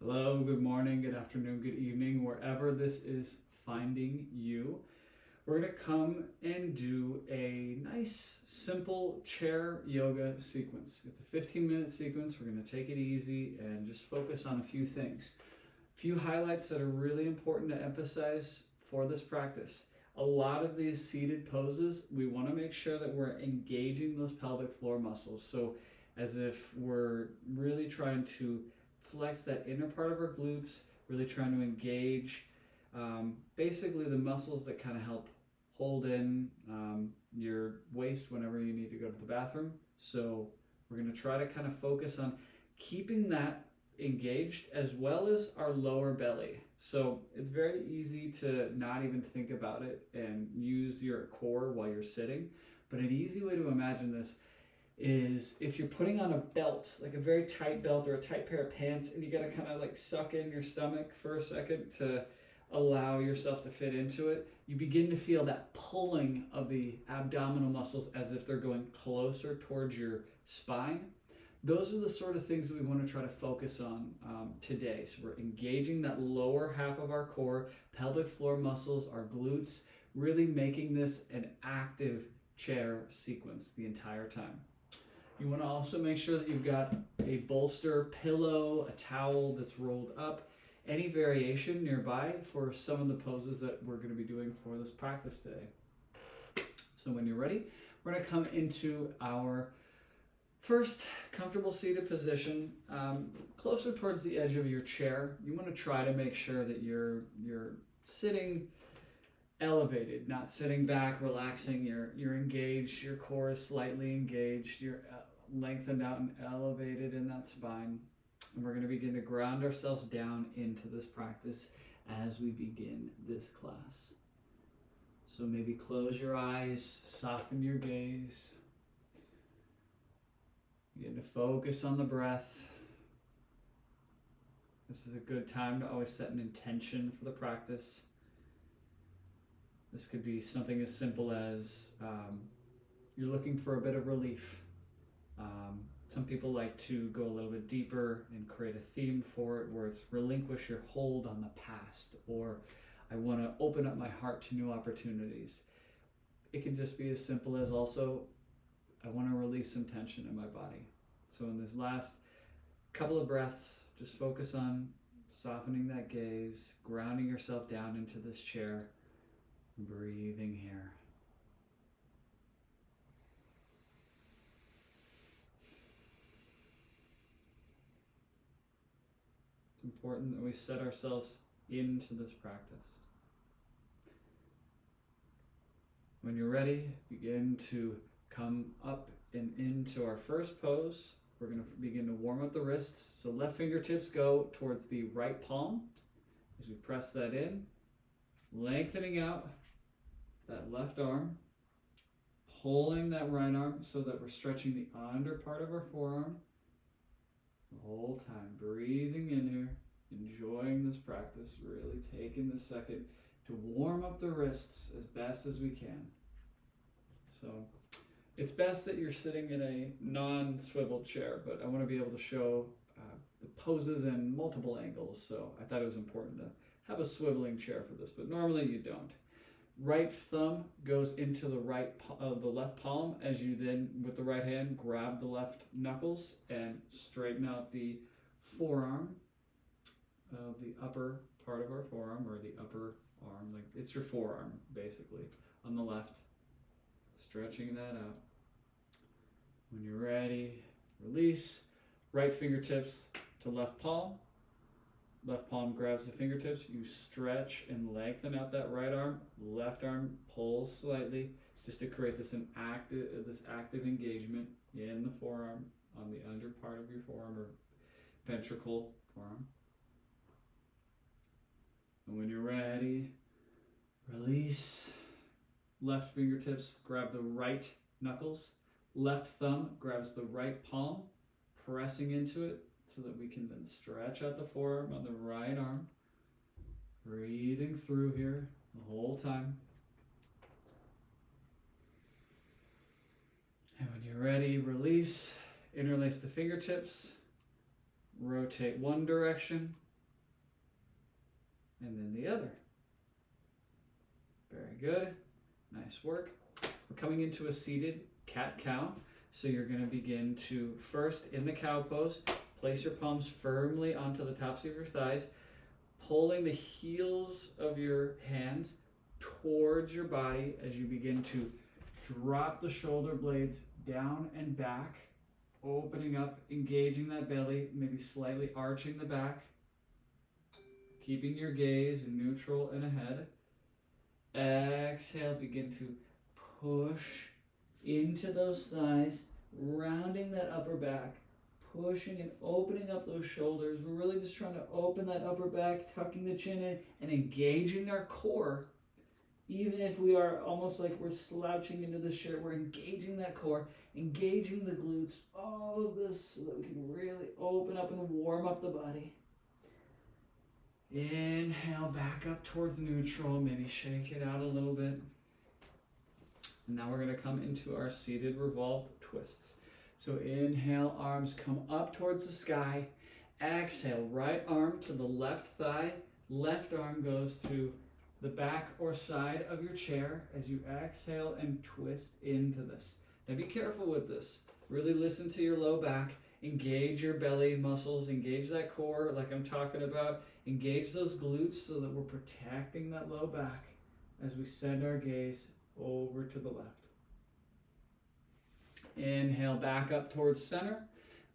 Hello, good morning, good afternoon, good evening, wherever this is finding you. We're going to come and do a nice, simple chair yoga sequence. It's a 15-minute sequence. We're going to take it easy and just focus on a few things. A few highlights that are really important to emphasize for this practice. A lot of these seated poses, we want to make sure that we're engaging those pelvic floor muscles. So as if we're really trying to flex that inner part of our glutes, really trying to engage basically the muscles that kind of help hold in your waist whenever you need to go to the bathroom. So we're going to try to kind of focus on keeping that engaged as well as our lower belly. So it's very easy to not even think about it and use your core while you're sitting. But an easy way to imagine this is if you're putting on a belt, like a very tight belt or a tight pair of pants, and you got to kind of like suck in your stomach for a second to allow yourself to fit into it, you begin to feel that pulling of the abdominal muscles as if they're going closer towards your spine. Those are the sort of things that we want to try to focus on today. So we're engaging that lower half of our core, pelvic floor muscles, our glutes, really making this an active chair sequence the entire time. You want to also make sure that you've got a bolster, pillow, a towel that's rolled up, any variation nearby for some of the poses that we're going to be doing for this practice today. So when you're ready, we're going to come into our first comfortable seated position, closer towards the edge of your chair. You want to try to make sure that you're sitting elevated, not sitting back, relaxing. You're engaged, your core is slightly engaged, you're lengthened out and elevated in that spine. And we're going to begin to ground ourselves down into this practice as we begin this class. So maybe close your eyes, soften your gaze. Begin to focus on the breath. This is a good time to always set an intention for the practice. This could be something as simple as you're looking for a bit of relief. Some people like to go a little bit deeper and create a theme for it where it's relinquish your hold on the past, or I want to open up my heart to new opportunities. It can just be as simple as also I want to release some tension in my body. So in this last couple of breaths, just focus on softening that gaze, grounding yourself down into this chair, breathing here. It's important that we set ourselves into this practice. When you're ready, begin to come up and into our first pose. We're going to begin to warm up the wrists. So left fingertips go towards the right palm as we press that in, lengthening out that left arm, pulling that right arm so that we're stretching the under part of our forearm the whole time. Breathing in here, enjoying this practice, really taking the second to warm up the wrists as best as we can. So it's best that you're sitting in a non-swivel chair, but I want to be able to show the poses in multiple angles, so I thought it was important to have a swiveling chair for this, but normally you don't. Right thumb goes into the the left palm as you then, with the right hand, grab the left knuckles and straighten out the forearm of the upper part of our forearm, or the upper arm, like it's your forearm basically, on the left. Stretching that out. When you're ready, release. Right fingertips to left palm. Left palm grabs the fingertips. You stretch and lengthen out that right arm. Left arm pulls slightly, just to create this active engagement in the forearm, on the under part of your forearm, or ventricle forearm. And when you're ready, release. Left fingertips grab the right knuckles. Left thumb grabs the right palm, pressing into it so that we can then stretch out the forearm on the right arm. Breathing through here the whole time. And when you're ready, release. Interlace the fingertips. Rotate one direction. and then the other. Very good. Nice work. We're coming into a seated cat-cow. So you're going to begin to first, in the cow pose, place your palms firmly onto the tops of your thighs, pulling the heels of your hands towards your body as you begin to drop the shoulder blades down and back, opening up, engaging that belly, maybe slightly arching the back, keeping your gaze in neutral and ahead. Exhale, begin to push into those thighs, rounding that upper back, pushing and opening up those shoulders. We're really just trying to open that upper back, tucking the chin in, and engaging our core. Even if we are almost like we're slouching into the chair, we're engaging that core, engaging the glutes, all of this so that we can really open up and warm up the body. Inhale, back up towards neutral, maybe shake it out a little bit. And now we're going to come into our seated revolved twists. So inhale, arms come up towards the sky. Exhale, right arm to the left thigh. Left arm goes to the back or side of your chair as you exhale and twist into this. Now be careful with this. Really listen to your low back. Engage your belly muscles. Engage that core like I'm talking about. Engage those glutes so that we're protecting that low back as we send our gaze over to the left. Inhale, back up towards center.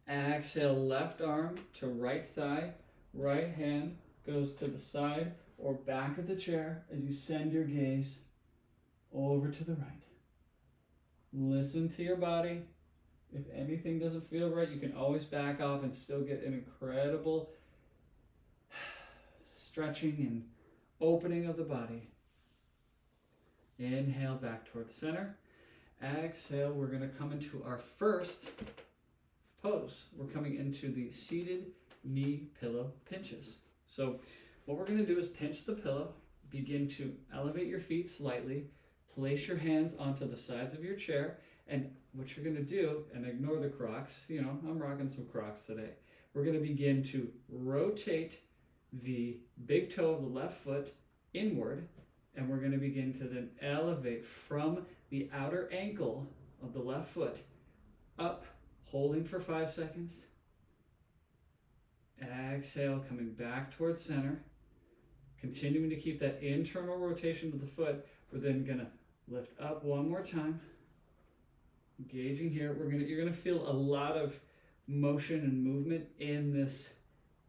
Exhale, left arm to right thigh. Right hand goes to the side or back of the chair as you send your gaze over to the right. Listen to your body. If anything doesn't feel right, you can always back off and still get an incredible stretching and opening of the body. Inhale, back towards center. Exhale, we're going to come into our first pose. We're coming into the seated knee pillow pinches. So what we're going to do is pinch the pillow, begin to elevate your feet slightly, place your hands onto the sides of your chair, and what you're going to do, and ignore the Crocs, you know, I'm rocking some Crocs today. We're going to begin to rotate the big toe of the left foot inward, and we're going to begin to then elevate from the outer ankle of the left foot up, holding for 5 seconds. Exhale, coming back towards center. Continuing to keep that internal rotation of the foot. We're then going to lift up one more time. Engaging here. You're going to feel a lot of motion and movement in this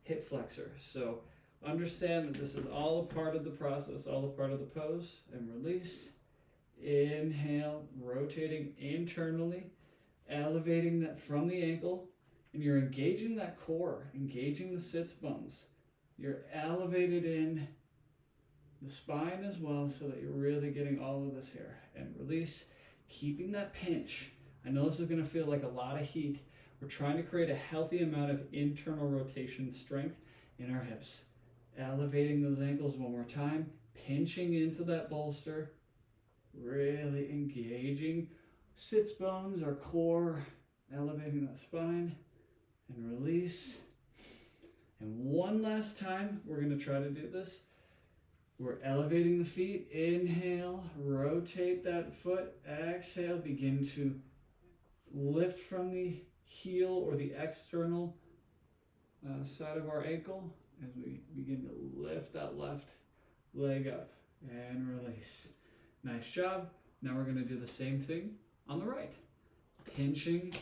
hip flexor. So understand that this is all a part of the process, all a part of the pose, and release. Inhale, rotating internally, elevating that from the ankle, and you're engaging that core, engaging the sits bones. You're elevated in the spine as well so that you're really getting all of this here. And release, keeping that pinch. I know this is going to feel like a lot of heat. We're trying to create a healthy amount of internal rotation strength in our hips. Elevating those ankles one more time, pinching into that bolster, really engaging sits bones, our core, elevating that spine, and release. And one last time, we're going to try to do this. We're elevating the feet. Inhale, rotate that foot. Exhale, begin to lift from the heel or the external side of our ankle as we begin to lift that left leg up and release. Nice job. Now we're going to do the same thing on the right. Pinching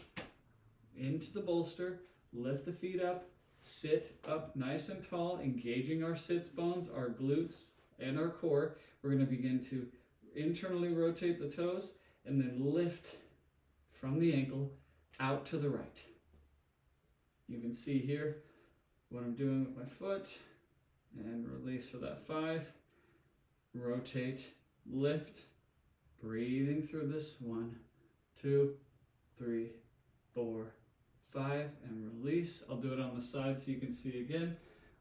into the bolster, lift the feet up, sit up nice and tall, engaging our sits bones, our glutes, and our core. We're going to begin to internally rotate the toes and then lift from the ankle out to the right. You can see here what I'm doing with my foot, and release for that 5. Rotate, lift, breathing through this. 1, 2, 3, 4, 5, and release. I'll do it on the side so you can see again.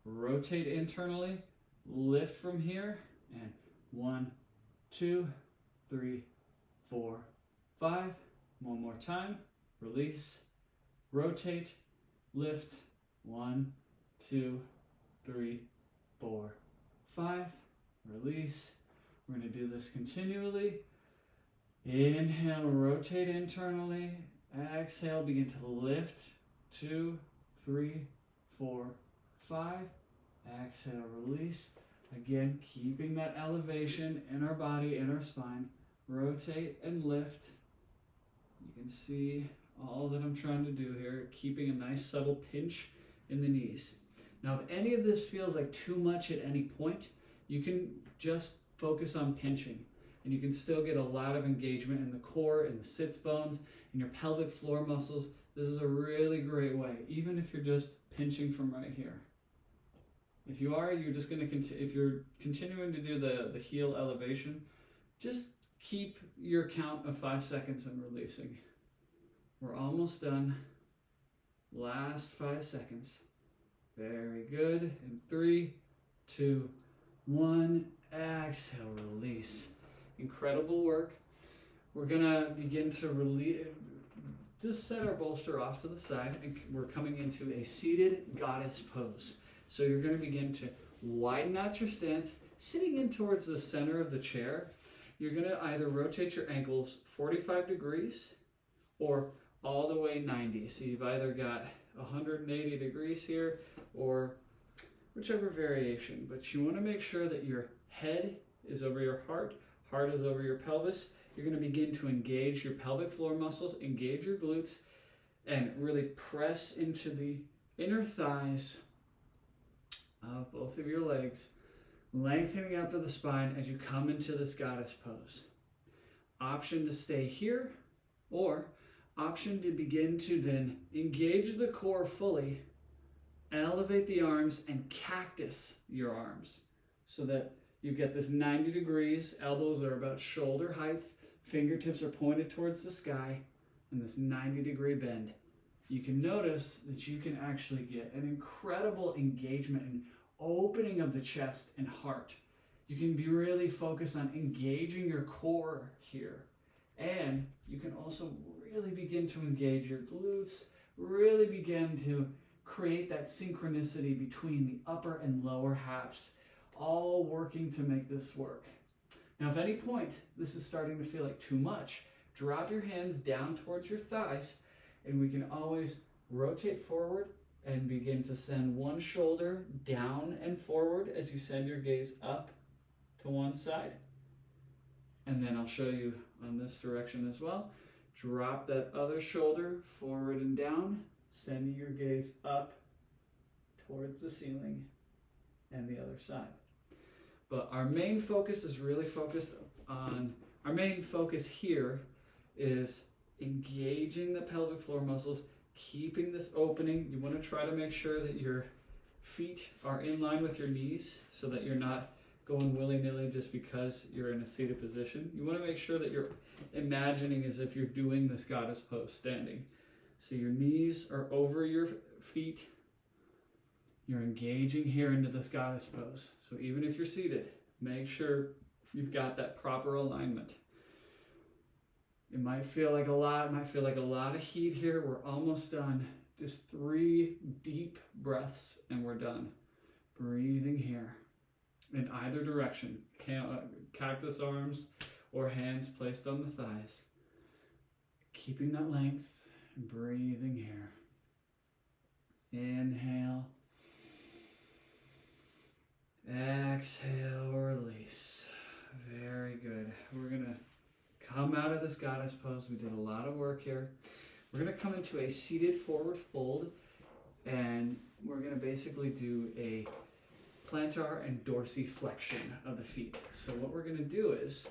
Rotate internally, lift from here, and 1, 2, 3, 4, 5. One more time. Release, rotate, lift. 1, 2, 3, 4, 5, release. We're going to do this continually. Inhale, rotate internally. Exhale, begin to lift. 2, 3, 4, 5. Exhale, release. Again, keeping that elevation in our body, in our spine. Rotate and lift. You can see all that I'm trying to do here, keeping a nice subtle pinch in the knees. Now, if any of this feels like too much at any point, you can just focus on pinching, and you can still get a lot of engagement in the core, in the sits bones, in your pelvic floor muscles. This is a really great way, even if you're just pinching from right here. If you are, you're just going to if you're continuing to do the heel elevation, just keep your count of 5 seconds and releasing. We're almost done. Last 5 seconds. Very good. In 3, 2, 1. Exhale, release. Incredible work. We're gonna begin to release. Just set our bolster off to the side, and we're coming into a seated goddess pose. So you're going to begin to widen out your stance, sitting in towards the center of the chair. You're going to either rotate your ankles 45 degrees or all the way 90. So you've either got 180 degrees here or whichever variation. But you want to make sure that your head is over your heart is over your pelvis. You're going to begin to engage your pelvic floor muscles, engage your glutes, and really press into the inner thighs of both of your legs, lengthening out to the spine as you come into this goddess pose. Option to stay here, or option to begin to then engage the core fully, elevate the arms, and cactus your arms so that you get this 90 degrees, elbows are about shoulder height, fingertips are pointed towards the sky, and this 90-degree bend. You can notice that you can actually get an incredible engagement and opening of the chest and heart. You can be really focused on engaging your core here. And you can also really begin to engage your glutes, really begin to create that synchronicity between the upper and lower halves, all working to make this work. Now, if at any point this is starting to feel like too much, drop your hands down towards your thighs, and we can always rotate forward and begin to send one shoulder down and forward as you send your gaze up to one side. And then I'll show you on this direction as well. Drop that other shoulder forward and down, sending your gaze up towards the ceiling and the other side. But our main focus is really focused on, our main focus here is engaging the pelvic floor muscles, keeping this opening. You want to try to make sure that your feet are in line with your knees so that you're not going willy-nilly just because you're in a seated position. You want to make sure that you're imagining as if you're doing this goddess pose standing. So your knees are over your feet. You're engaging here into this goddess pose. So even if you're seated, make sure you've got that proper alignment. It might feel like a lot, of heat here. We're almost done. Just 3 deep breaths and we're done. Breathing here in either direction. Cactus arms or hands placed on the thighs. Keeping that length and breathing here. Inhale. Exhale, release. Very good. We're going to come out of this goddess pose. We did a lot of work here. We're going to come into a seated forward fold, and we're going to basically do a plantar and dorsiflexion of the feet. So what we're going to do is,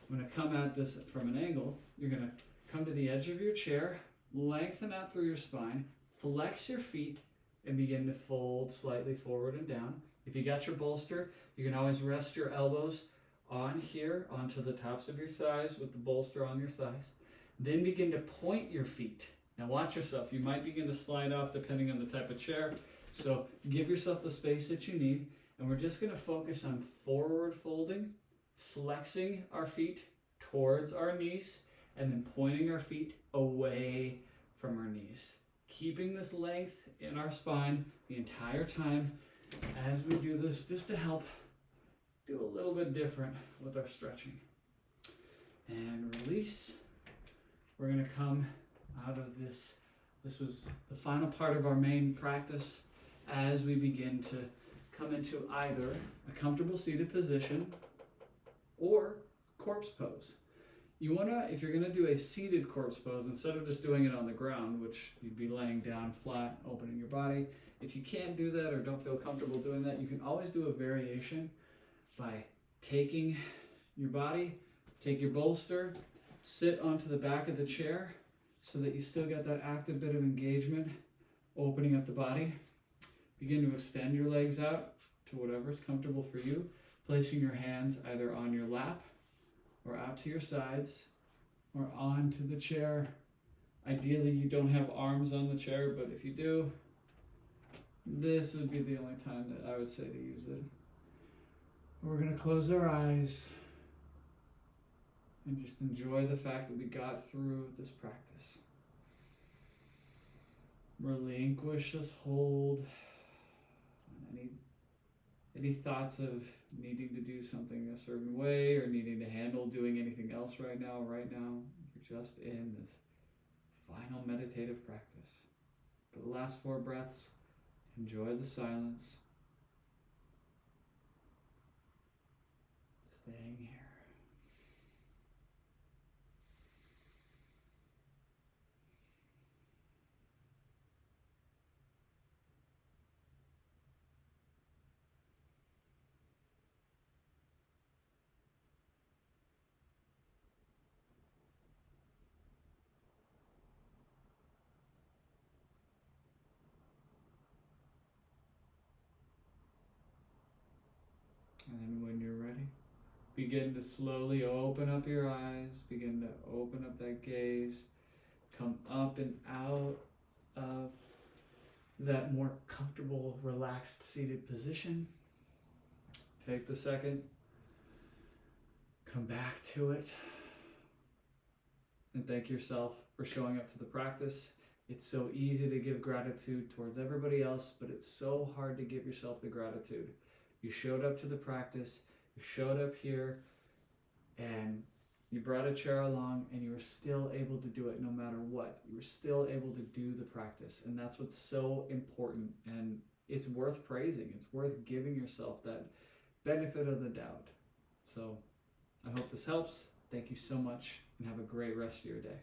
I'm going to come at this from an angle. You're going to come to the edge of your chair, lengthen out through your spine, flex your feet, and begin to fold slightly forward and down. If you got your bolster, you can always rest your elbows on here, onto the tops of your thighs with the bolster on your thighs. Then begin to point your feet. Now watch yourself. You might begin to slide off depending on the type of chair. So give yourself the space that you need. And we're just going to focus on forward folding, flexing our feet towards our knees, and then pointing our feet away from our knees. Keeping this length in our spine the entire time as we do this, just to help do a little bit different with our stretching. And release. We're going to come out of this. This was the final part of our main practice as we begin to come into either a comfortable seated position or corpse pose. You want to, if you're going to do a seated corpse pose, instead of just doing it on the ground, which you'd be laying down flat, opening your body, if you can't do that or don't feel comfortable doing that, you can always do a variation by taking your body, take your bolster, sit onto the back of the chair so that you still get that active bit of engagement, opening up the body. Begin to extend your legs out to whatever's comfortable for you, placing your hands either on your lap or out to your sides or onto the chair. Ideally, you don't have arms on the chair, but if you do, this would be the only time that I would say to use it. We're going to close our eyes and just enjoy the fact that we got through this practice. Relinquish this hold. Any thoughts of needing to do something a certain way or needing to handle doing anything else right now, you're just in this final meditative practice. For the last 4 breaths, enjoy the silence. Staying here. And then when you're ready, begin to slowly open up your eyes, begin to open up that gaze, come up and out of that more comfortable, relaxed seated position. Take the second, come back to it, and thank yourself for showing up to the practice. It's so easy to give gratitude towards everybody else, but it's so hard to give yourself the gratitude. You showed up to the practice, you showed up here, and you brought a chair along, and you were still able to do it no matter what. You were still able to do the practice, and that's what's so important, and it's worth praising. It's worth giving yourself that benefit of the doubt. So I hope this helps. Thank you so much, and have a great rest of your day.